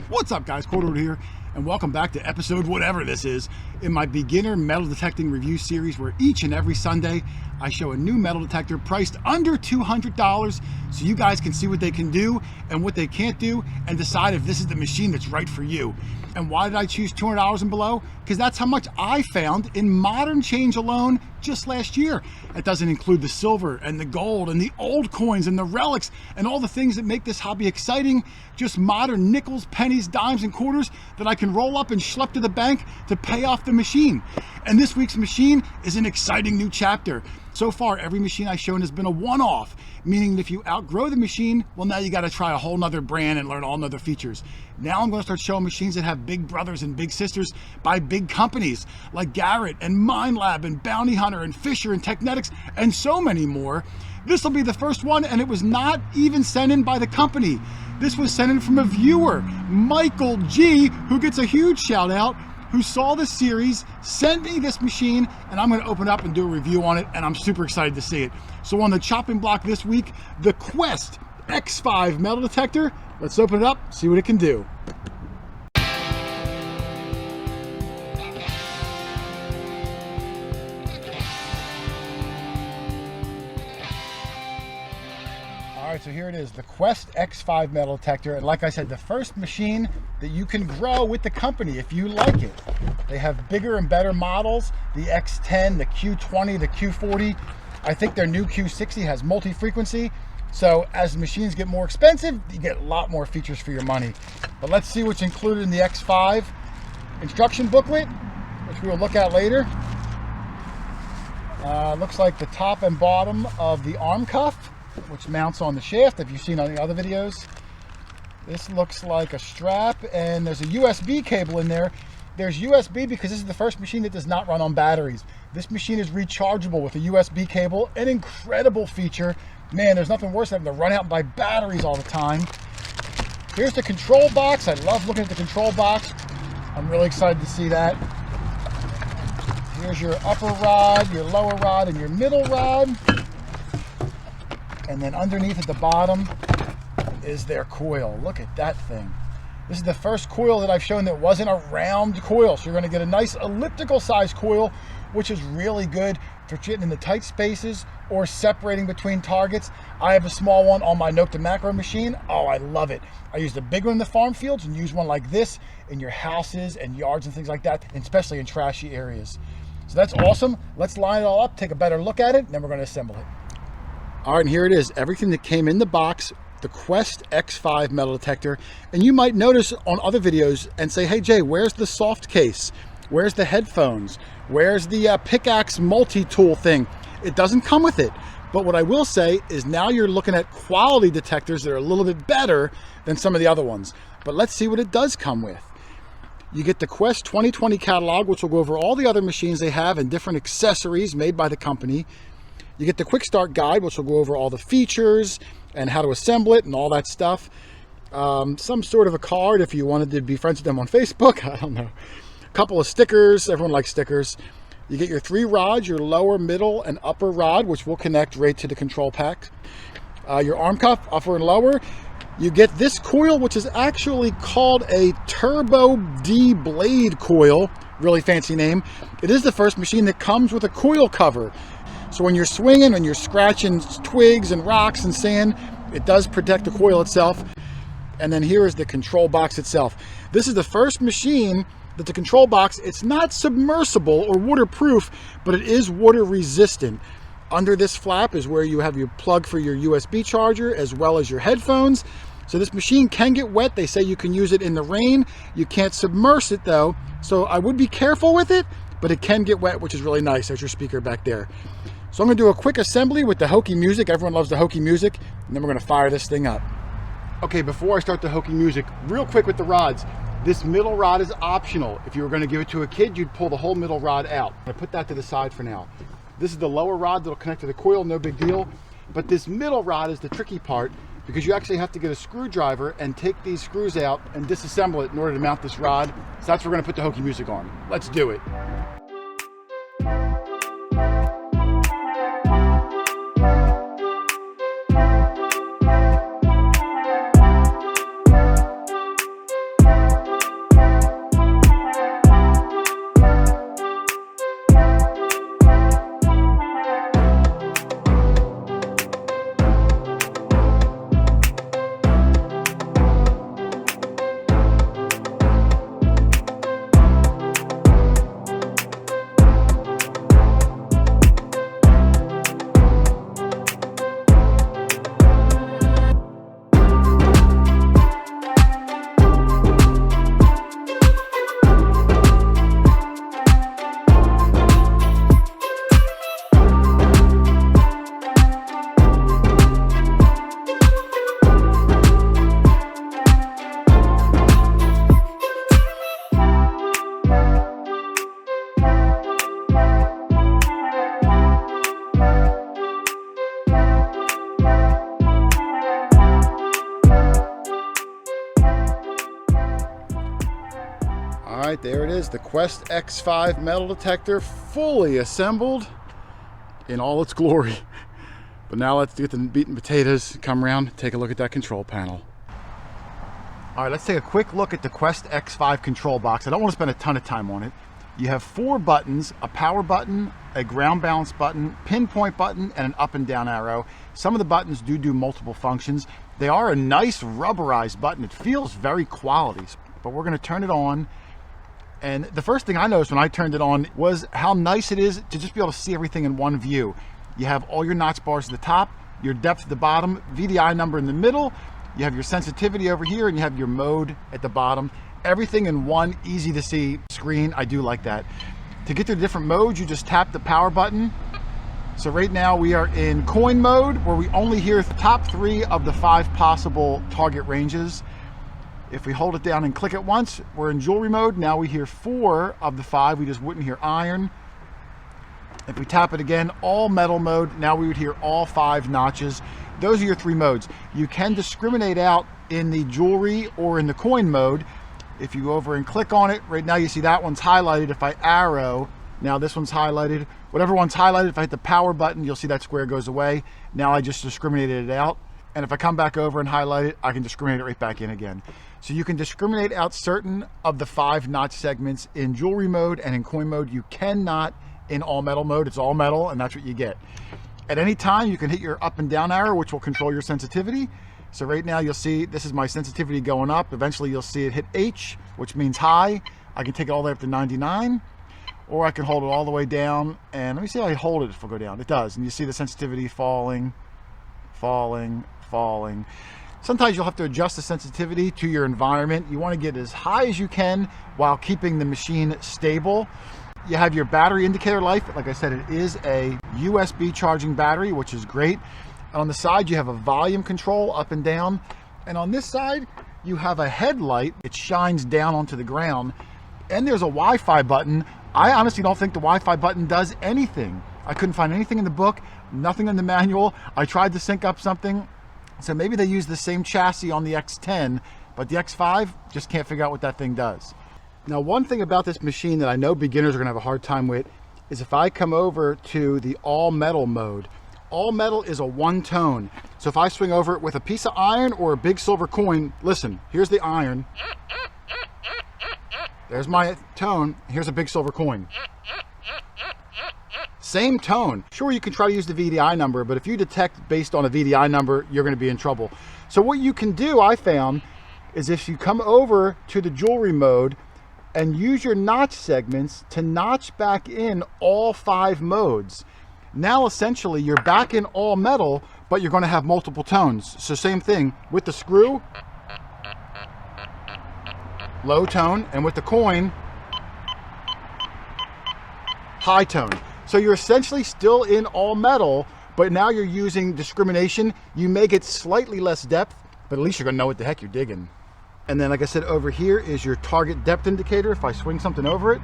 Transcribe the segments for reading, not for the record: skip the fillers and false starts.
What's up, guys? Hoarder here, and welcome back to episode whatever this is in my beginner metal detecting review series, where each and every Sunday I show a new metal detector priced under $200 so you guys can see what they can do and what they can't do and decide if this is the machine that's right for you. And why did I choose $200 and below? Because that's how much I found in modern change alone just last year. It doesn't include the silver and the gold and the old coins and the relics and all the things that make this hobby exciting. Just modern nickels, pennies, dimes, and quarters that I can roll up and schlep to the bank to pay off the machine. And this week's machine is an exciting new chapter. So far, every machine I've shown has been a one-off, meaning that if you outgrow the machine, well, now you got to try a whole nother brand and learn all nother features. Now I'm going to start showing machines that have big brothers and big sisters by big companies like Garrett and Minelab and Bounty Hunter and Fisher and Technetics and so many more. This will be the first one, and it was not even sent in by the company. This was sent in from a viewer, Michael G, who gets a huge shout out, who saw the series, sent me this machine, and I'm gonna open it up and do a review on it, and I'm super excited to see it. So on the chopping block this week, the Quest X5 metal detector. Let's open it up, see what it can do. All right, so here it is, the Quest X5 metal detector. And like I said, the first machine that you can grow with the company if you like it. They have bigger and better models, the X10, the Q20, the Q40. I think their new Q60 has multi-frequency. So as the machines get more expensive, you get a lot more features for your money. But let's see what's included in the X5 instruction booklet, which we will look at later. Looks like the top and bottom of the arm cuff, which mounts on the shaft, if you've seen on the other videos. This looks like a strap, and there's a USB cable in there. There's USB because this is the first machine that does not run on batteries. This machine is rechargeable with a USB cable, an incredible feature. Man, there's nothing worse than having to run out and buy batteries all the time. Here's the control box. I love looking at the control box. I'm really excited to see that. Here's your upper rod, your lower rod, and your middle rod. And then underneath at the bottom is their coil. Look at that thing. This is the first coil that I've shown that wasn't a round coil. So you're going to get a nice elliptical size coil, which is really good for getting in the tight spaces or separating between targets. I have a small one on my Note to Macro machine. Oh, I love it. I use the big one in the farm fields and use one like this in your houses and yards and things like that, and especially in trashy areas. So that's awesome. Let's line it all up, take a better look at it, and then we're going to assemble it. All right, and here it is, everything that came in the box, the Quest X5 metal detector. And you might notice on other videos and say, hey Jay, where's the soft case? Where's the headphones? Where's the pickaxe multi-tool thing? It doesn't come with it. But what I will say is now you're looking at quality detectors that are a little bit better than some of the other ones. But let's see what it does come with. You get the Quest 2020 catalog, which will go over all the other machines they have and different accessories made by the company. You get the quick start guide, which will go over all the features and how to assemble it and all that stuff. Some sort of a card if you wanted to be friends with them on Facebook. I don't know. A couple of stickers. Everyone likes stickers. You get your 3 rods, your lower, middle, and upper rod, which will connect right to the control pack. Your arm cuff, upper and lower. You get this coil, which is actually called a Turbo D Blade coil. Really fancy name. It is the first machine that comes with a coil cover. So when you're swinging and you're scratching twigs and rocks and sand, it does protect the coil itself. And then here is the control box itself. This is the first machine that the control box, it's not submersible or waterproof, but it is water resistant. Under this flap is where you have your plug for your USB charger as well as your headphones. So this machine can get wet. They say you can use it in the rain. You can't submerge it though. So I would be careful with it, but it can get wet, which is really nice. There's your speaker back there. So I'm gonna do a quick assembly with the hokey music. Everyone loves the hokey music. And then we're gonna fire this thing up. Okay, before I start the hokey music, real quick with the rods. This middle rod is optional. If you were gonna give it to a kid, you'd pull the whole middle rod out. I'm gonna put that to the side for now. This is the lower rod that'll connect to the coil, no big deal. But this middle rod is the tricky part because you actually have to get a screwdriver and take these screws out and disassemble it in order to mount this rod. So that's where we're gonna put the hokey music on. Let's do it. right, there it is, the Quest X5 metal detector, fully assembled in all its glory. But now let's get the meat and potatoes, come around, take a look at that control panel. All right, let's take a quick look at the Quest X5 control box. I don't want to spend a ton of time on it. You have 4 buttons, a power button, a ground balance button, pinpoint button, and an up and down arrow. Some of the buttons do multiple functions. They are a nice rubberized button. It feels very quality, but we're gonna turn it on. And the first thing I noticed when I turned it on was how nice it is to just be able to see everything in one view. You have all your notch bars at the top, your depth at the bottom, VDI number in the middle, you have your sensitivity over here, and you have your mode at the bottom. Everything in one easy to see screen. I do like that. To get to the different modes, you just tap the power button. So right now we are in coin mode, where we only hear the top 3 of the 5 possible target ranges. If we hold it down and click it once, we're in jewelry mode. Now we hear 4 of the 5. We just wouldn't hear iron. If we tap it again, all metal mode, now we would hear all 5 notches. Those are your 3 modes. You can discriminate out in the jewelry or in the coin mode. If you go over and click on it, right now you see that one's highlighted. If I arrow, now this one's highlighted. Whatever one's highlighted, if I hit the power button, you'll see that square goes away. Now I just discriminated it out. And if I come back over and highlight it, I can discriminate it right back in again. So you can discriminate out certain of the 5 notch segments in jewelry mode and in coin mode. You cannot in all metal mode. It's all metal, and that's what you get. At any time, you can hit your up and down arrow, which will control your sensitivity. So right now you'll see this is my sensitivity going up. Eventually you'll see it hit H, which means high. I can take it all the way up to 99, or I can hold it all the way down. And let me see how I hold it if I go down. It does, and you see the sensitivity falling, falling, falling. Sometimes you'll have to adjust the sensitivity to your environment. You want to get as high as you can while keeping the machine stable. You have your battery indicator life. Like I said, it is a USB charging battery, which is great. On the side, you have a volume control up and down. And on this side, you have a headlight. It shines down onto the ground. And there's a Wi-Fi button. I honestly don't think the Wi-Fi button does anything. I couldn't find anything in the book, nothing in the manual. I tried to sync up something. So maybe they use the same chassis on the X10, but the X5 just can't figure out what that thing does. Now, one thing about this machine that I know beginners are gonna have a hard time with is if I come over to the all metal mode. All metal is a 1 tone. So if I swing over it with a piece of iron or a big silver coin, listen, here's the iron. There's my tone. Here's a big silver coin. Same tone. Sure, you can try to use the VDI number, but if you detect based on a VDI number, you're gonna be in trouble. So what you can do, I found, is if you come over to the jewelry mode and use your notch segments to notch back in all 5 modes. Now, essentially, you're back in all metal, but you're gonna have multiple tones. So same thing with the screw, low tone, and with the coin, high tone. So you're essentially still in all metal, but now you're using discrimination. You may get slightly less depth, but at least you're gonna know what the heck you're digging. And then, like I said, over here is your target depth indicator. If I swing something over it,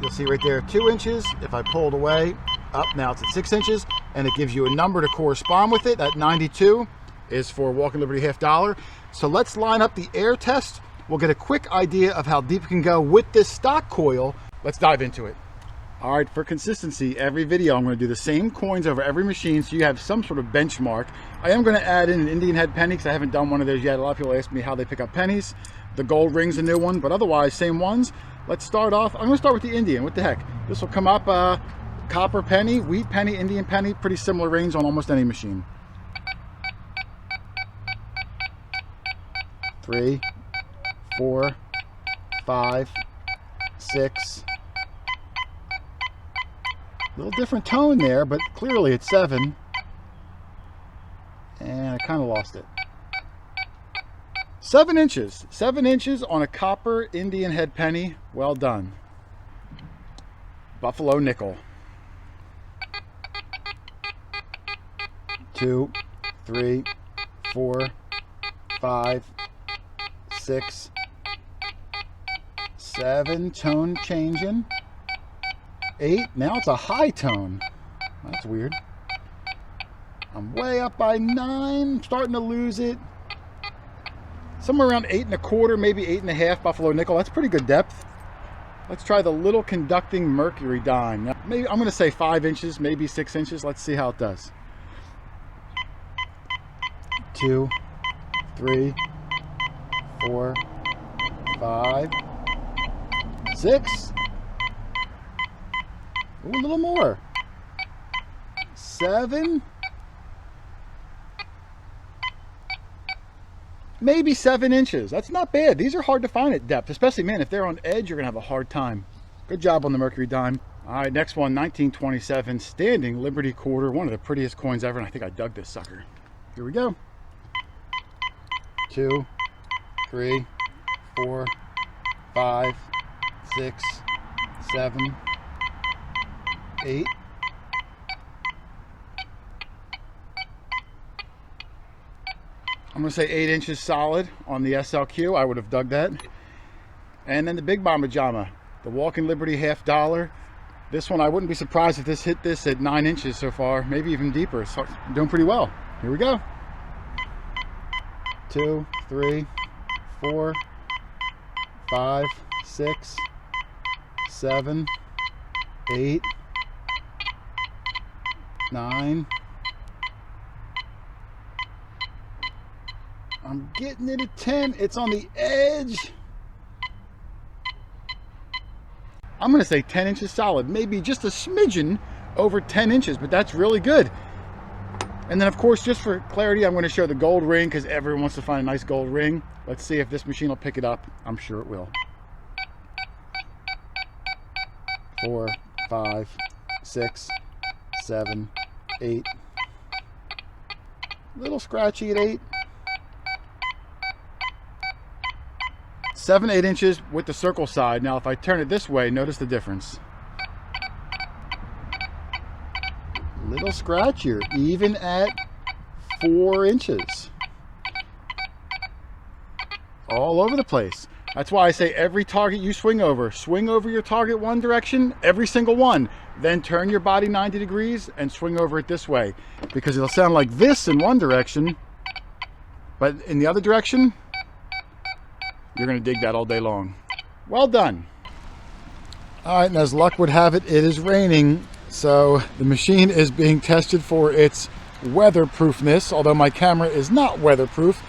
you'll see right there 2 inches. If I pull it away, up, now it's at 6 inches, and it gives you a number to correspond with it. That 92 is for Walking Liberty half dollar. So let's line up the air test. We'll get a quick idea of how deep it can go with this stock coil. Let's dive into it. All right, for consistency, every video I'm going to do the same coins over every machine so you have some sort of benchmark. I am going to add in an Indian head penny because I haven't done one of those yet. A lot of people ask me how they pick up pennies. The gold ring's a new one, but otherwise, same ones. Let's start off. I'm going to start with the Indian. What the heck? This will come up copper penny, wheat penny, Indian penny, pretty similar rings on almost any machine. 3, 4, 5, 6. A little different tone there, but clearly it's 7. And I kind of lost it. 7 inches. 7 inches on a copper Indian head penny. Well done. Buffalo nickel. 2, 3, 4, 5, 6, 7. Tone changing. 8. Now it's a high tone. That's weird. I'm way up by 9. Starting to lose it. somewhere around 8¼ maybe 8½ buffalo nickel. That's pretty good depth. Let's try the little conducting mercury dime. Now, maybe I'm going to say 5 inches, maybe 6 inches. Let's see how it does. 2, 3, 4, 5, 6. Ooh, a little more. 7. Maybe 7 inches. That's not bad. These are hard to find at depth, especially, man, if they're on edge, you're gonna have a hard time. Good job on the mercury dime. All right, next one, 1927 standing Liberty quarter, one of the prettiest coins ever, and I think I dug this sucker. Here we go. 2, 3, 4, 5, 6, 7, 8. I'm going to say 8 inches solid on the SLQ. I would have dug that. And then the Big Mama Jama, the Walking Liberty $50. This one, I wouldn't be surprised if this hit this at 9 inches so far, maybe even deeper. So I'm doing pretty well. Here we go. 2, 3, 4, 5, 6, 7, 8, 9. I'm getting it at 10. It's on the edge. I'm going to say 10 inches solid, maybe just a smidgen over 10 inches, but that's really good. And then, of course, just for clarity, I'm going to show the gold ring because everyone wants to find a nice gold ring. Let's see if this machine will pick it up. I'm sure it will. 4, 5, 6, 7, 8. A little scratchy at 8. 7, 8 inches with the circle side. Now, if I turn it this way, notice the difference. Little scratchier, even at 4 inches. All over the place. That's why I say every target you swing over your target one direction, every single one. Then turn your body 90 degrees and swing over it this way. Because it'll sound like this in one direction, but in the other direction, you're going to dig that all day long. Well done. All right, and as luck would have it, it is raining. So the machine is being tested for its weatherproofness, although my camera is not weatherproof.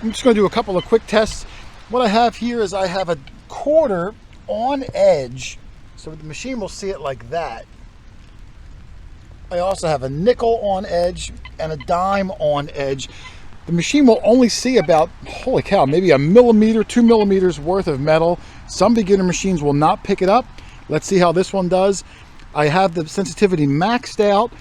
I'm just going to do a couple of quick tests. What I have here is I have a quarter on edge, so the machine will see it like that. I also have a nickel on edge and a dime on edge. The machine will only see about, holy cow, maybe a millimeter, 2 millimeters worth of metal. Some beginner machines will not pick it up. Let's see how this one does. I have the sensitivity maxed out,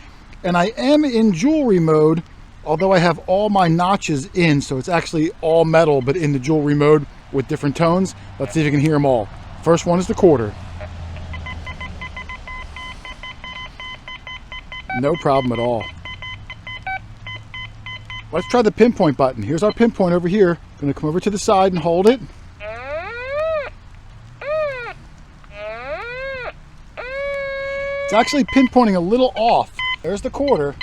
and I am in jewelry mode, although I have all my notches in, so it's actually all metal, but in the jewelry mode with different tones. Let's see if you can hear them all. First one is the quarter. No problem at all. Let's try the pinpoint button. Here's our pinpoint over here. Going to come over to the side and hold it. It's actually pinpointing a little off. There's the quarter.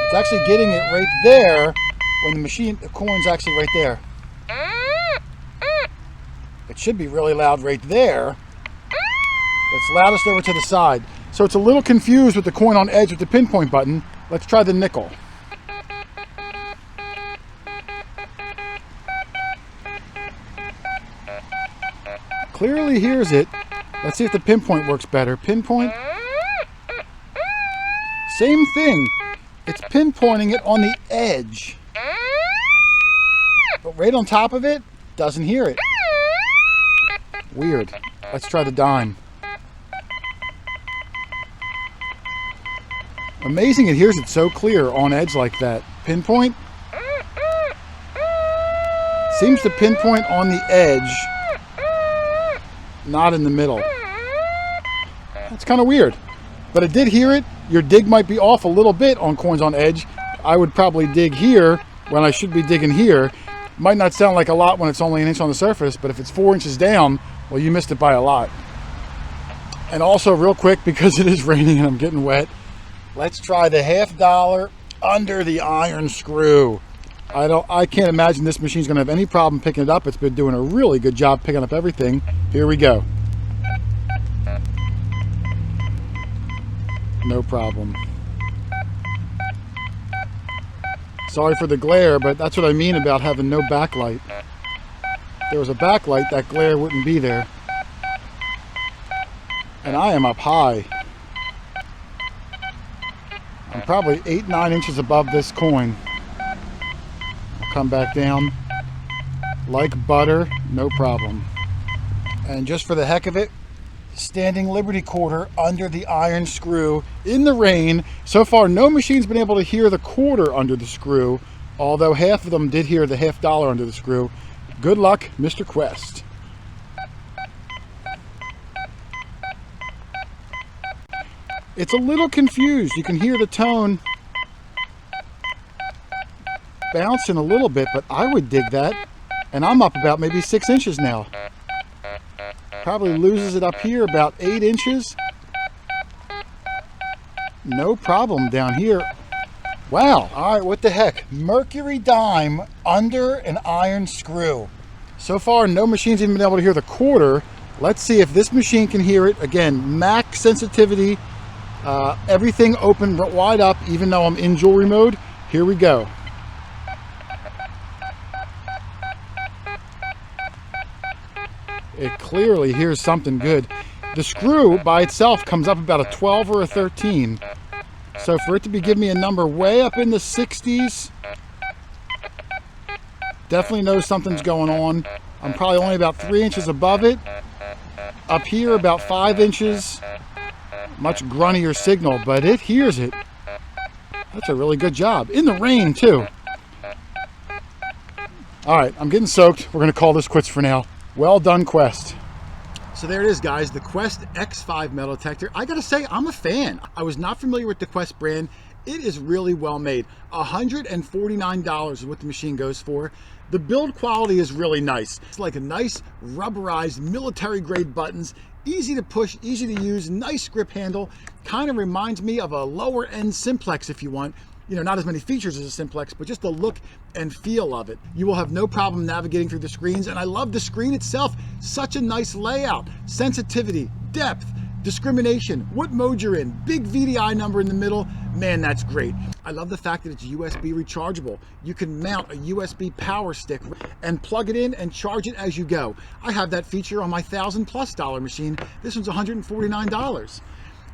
It's actually getting it right there when the coin's actually right there. It should be really loud right there. It's loudest over to the side. So it's a little confused with the coin on edge with the pinpoint button. Let's try the nickel. Clearly hears it. Let's see if the pinpoint works better. Pinpoint. Same thing. It's pinpointing it on the edge. But right on top of it, doesn't hear it. Weird. Let's try the dime. Amazing it hears it so clear on edge like that. Pinpoint. Seems to pinpoint on the edge, not in the middle. That's kind of weird. But it did hear it. Your dig might be off a little bit on coins on edge. I would probably dig here when I should be digging here. Might not sound like a lot when it's only an inch on the surface, but if it's 4 inches down, well, you missed it by a lot. And also real quick, because it is raining and I'm getting wet, let's try the $50 under the iron screw. I can't imagine this machine's gonna have any problem picking it up. It's been doing a really good job picking up everything. Here we go. No problem. Sorry for the glare, but that's what I mean about having no backlight. If there was a backlight, that glare wouldn't be there. And I am up high. I'm probably 8-9 inches above this coin. I'll come back down like butter, no problem. And just for the heck of it, standing Liberty quarter under the iron screw in the rain. So far, no machine's been able to hear the quarter under the screw, although half of them did hear the $50 under the screw. Good luck, Mr. Quest. It's a little confused. You can hear the tone bouncing a little bit, but I would dig that. And I'm up about maybe 6 inches now. Probably loses it up here about 8 inches. No problem down here. Wow. All right, what the heck? Mercury dime under an iron screw. So far, no machine's even been able to hear the quarter. Let's see if this machine can hear it. Again, max sensitivity. Everything open wide up, even though I'm in jewelry mode. Here we go. It clearly hears something good. The screw by itself comes up about a 12 or a 13. So for it to be giving me a number way up in the 60s, definitely knows something's going on. I'm probably only about 3 inches above it. Up here about 5 inches. Much gruntier signal, but it hears it. That's a really good job. In the rain too. All right, I'm getting soaked. We're gonna call this quits for now. Well done, Quest. So there it is, guys, the Quest X5 metal detector. I gotta say, I'm a fan. I was not familiar with the Quest brand. It is really well made. $149 is what the machine goes for. The build quality is really nice. It's like a nice rubberized military grade buttons, easy to push, easy to use, nice grip handle. Kind of reminds me of a lower end Simplex if you want. You know, not as many features as a Simplex, but just the look and feel of it. You will have no problem navigating through the screens, and I love the screen itself. Such a nice layout, sensitivity, depth, discrimination, what mode you're in, big VDI number in the middle. Man, that's great. I love the fact that it's USB rechargeable. You can mount a USB power stick and plug it in and charge it as you go. I have that feature on my $1,000+ machine. This one's $149.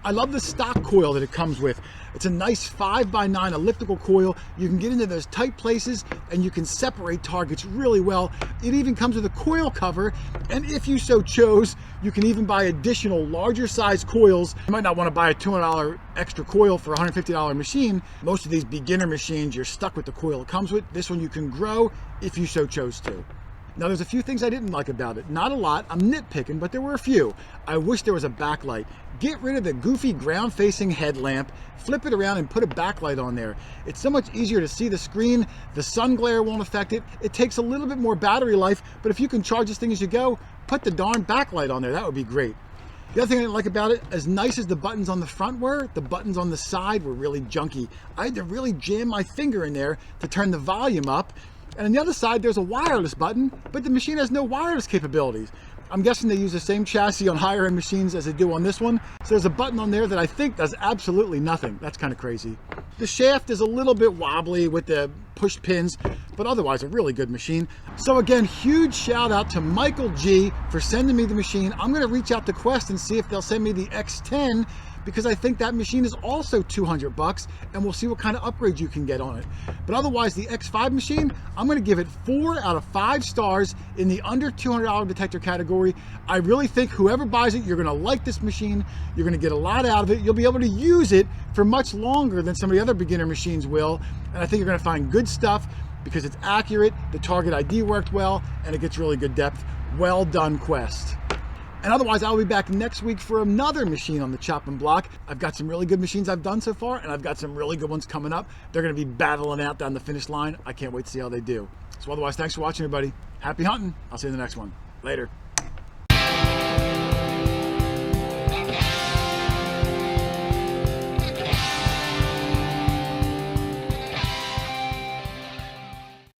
I love the stock coil that it comes with. It's a nice 5x9 elliptical coil. You can get into those tight places and you can separate targets really well. It even comes with a coil cover, and if you so chose, you can even buy additional larger size coils. You might not want to buy a $200 extra coil for a $150 machine. Most of these beginner machines, you're stuck with the coil it comes with. This one you can grow if you so chose to. Now, there's a few things I didn't like about it. Not a lot, I'm nitpicking, but there were a few. I wish there was a backlight. Get rid of the goofy ground-facing headlamp, flip it around and put a backlight on there. It's so much easier to see the screen, the sun glare won't affect it. It takes a little bit more battery life, but if you can charge this thing as you go, put the darn backlight on there, that would be great. The other thing I didn't like about it, as nice as the buttons on the front were, the buttons on the side were really junky. I had to really jam my finger in there to turn the volume up. And on the other side, there's a wireless button, but the machine has no wireless capabilities. I'm guessing they use the same chassis on higher end machines as they do on this one. So there's a button on there that I think does absolutely nothing. That's kind of crazy. The shaft is a little bit wobbly with the push pins, but otherwise a really good machine. So again, huge shout out to Michael G for sending me the machine. I'm gonna reach out to Quest and see if they'll send me the X10, because I think that machine is also $200, and we'll see what kind of upgrades you can get on it. But otherwise, the X5 machine, I'm gonna give it 4 out of 5 stars in the under $200 detector category. I really think whoever buys it, you're gonna like this machine. You're gonna get a lot out of it. You'll be able to use it for much longer than some of the other beginner machines will. And I think you're gonna find good stuff because it's accurate, the target ID worked well, and it gets really good depth. Well done, Quest. And otherwise, I'll be back next week for another machine on the chopping block. I've got some really good machines I've done so far, and I've got some really good ones coming up. They're gonna be battling out down the finish line. I can't wait to see how they do. So otherwise, thanks for watching, everybody. Happy hunting. I'll see you in the next one. Later.